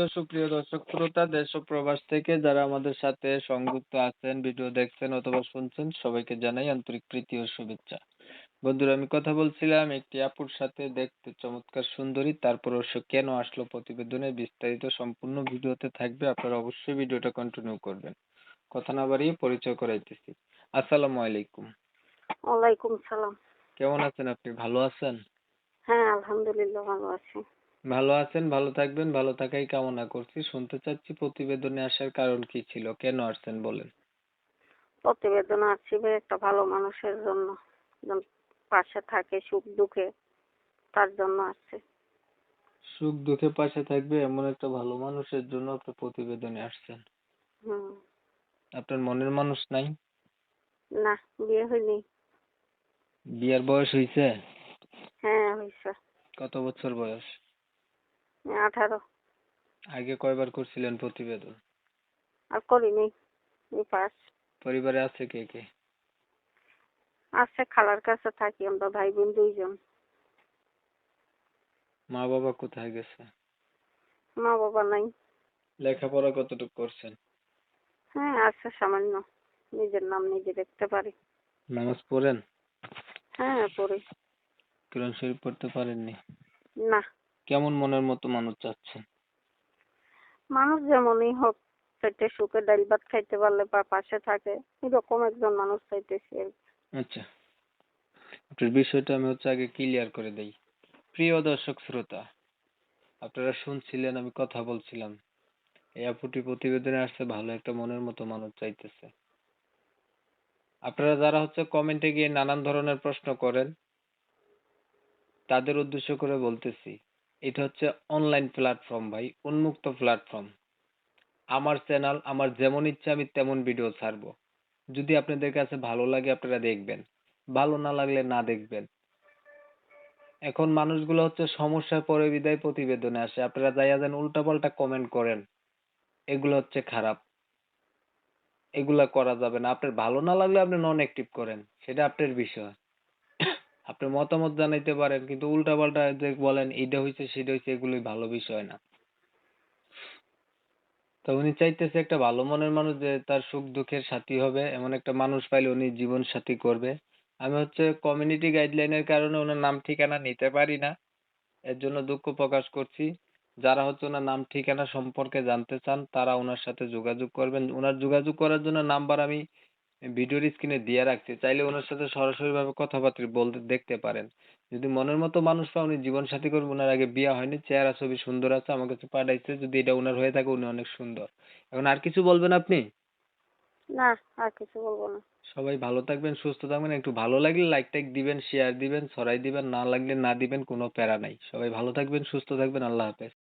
সুপ্রিয় দর্শক শ্রোতা দেশ ও প্রবাস থেকে যারা আমাদের সাথে সংযুক্ত আছেন, ভিডিও দেখছেন অথবা শুনছেন, সবাইকে জানাই আন্তরিক প্রীতি ও শুভেচ্ছা। বন্ধুরা, আমি কথা বলছিলাম একটি আপুর সাথে, দেখতে চমৎকার সুন্দরী, তারপর সে কেন আসলো প্রতিবেদনে বিস্তারিত সম্পূর্ণ ভিডিওতে থাকবে। আপনারা অবশ্যই ভিডিওটা কন্টিনিউ করবেন। কথা না বাড়িয়ে পরিচয় করাইতেছি। আসসালামু আলাইকুম। ওয়ালাইকুম সালাম। কেমন আছেন আপনি? ভালো আছেন? হ্যাঁ, আলহামদুলিল্লাহ ভালো আছি। ভালো আছেন, ভালো থাকবেন, ভালো থাকাই কামনা করছি। শুনতে চাচ্ছি প্রতিবেদনে আসার কারণ কি ছিল, কেন আসছেন বলেন। প্রতিবেদন আসছি ভাই একটা ভালো মানুষের জন্য, একজন পাশে থাকে সুখ দুঃখে, তার জন্য আসছে। সুখ দুঃখে পাশে থাকবে এমন একটা ভালো মানুষের জন্য আপনি প্রতিবেদনে আসছেন। হুম। আপনার মনের মানুষ নাই? না, বিয়ে হয়নি। বিয়ার বয়স হইছে? হ্যাঁ হয়েছে। কত বছর বয়স? 18। আগে কয়বার করছিলেন প্রতিবেদন? আর করিনি। এই পাস। পরিবারে আছে কে কে? আছে, খালার কাছে থাকি আমরা ভাই বোন 2 জন। মা বাবা কোথায় গেছে? মা বাবা নাই। লেখাপড়া কতটুকু করছেন? হ্যাঁ আছে সামান্য, নিজের নাম নিজে দেখতে পারি। নামাজ পড়েন? হ্যাঁ পড়ি। কোরআন শরীফ পড়তে পারেননি? না, কেমন মনের মতো মানুষ চাচ্ছেন? মানুষ যেমনই হোক, পেটে সুখে ডাল ভাত খাইতে পারলে বা পাশে থাকে, এরকম একজন মানুষ চাইতেছি আর কি। আচ্ছা, আপনার বিষয়টা আমি আগে ক্লিয়ার করে দেই। প্রিয় দর্শক শ্রোতা, আপনারা শুনছিলেন, আমি কথা বলছিলাম। এই আপুটি প্রতিবেদনে আসছে ভালো একটা মনের মতো মানুষ চাইতেছে। আপনারা যারা কমেন্টে গিয়ে নানান ধরনের প্রশ্ন করেন, তাদের উদ্দেশ্য করে বলতেছি, এটা অনলাইন প্ল্যাটফর্ম ভাই, উন্মুক্ত প্ল্যাটফর্ম। আমার চ্যানেল, আমার যেমন ইচ্ছা আমি তেমন ভিডিও ছাড়বো। যদি আপনাদের কাছে ভালো লাগে আপনারা দেখবেন, ভালো না লাগলে না দেখবেন। এখন মানুষগুলো সমস্যায় পড়ে বিদায় প্রতিবেদনে আসে, আপনারা যাইয়া যেন উল্টাপাল্টা কমেন্ট করেন, এগুলো খারাপ। এগুলা করা যাবে না। আপনার ভালো না লাগলে আপনি নন অ্যাক্টিভ করেন, সেটা আপনার বিষয়। আপনি মতামত জানাইতে পারেন, কিন্তু উল্টাপাল্টা যে বলেন এইটা হইছে সেটা হইছে, এগুলোই ভালো বিষয় না। তো উনি চাইতেছে একটা ভালো মনের মানুষ, যে তার সুখ দুঃখের সাথী হবে, এমন একটা মানুষ পাইলে উনি জীবন সাথী করবে। আমি কমিউনিটি গাইডলাইনের কারণে ওনার নাম ঠিকানা নিতে পারি না, এর জন্য দুঃখ প্রকাশ করছি। যারা ওনার নাম ঠিকানা সম্পর্কে জানতে চান তারা ওনার সাথে যোগাযোগ করবেন। ওনার যোগাযোগ করার জন্য নাম্বার আমি ভিডিওর স্ক্রিনে দিয়ে রাখছি, চাইলে ওনার সাথে সরাসরি ভাবে কথাবার্তা বলতে দেখতে পারেন। যদি মনের মতো মানুষ পান উনি জীবন সাথী করবেন। ওনার আগে বিয়ে হয়নি, চেহারা ছবি সুন্দর আছে, আমার কাছে পাঠাইছে। যদি এটা ওনার হয়ে থাকে, উনি অনেক সুন্দর। এখন আর কিছু বলবেন আপনি? না, আর কিছু বলবো না। সবাই ভালো থাকবেন, সুস্থ থাকবেন। একটু ভালো লাগলে লাইক টাইক দিবেন, শেয়ার দিবেন, ছড়াই দিবেন, না লাগলে না দিবেন, কোনো প্যারা নাই। সবাই ভালো থাকবেন, সুস্থ থাকবেন। আল্লাহ হাফেজ।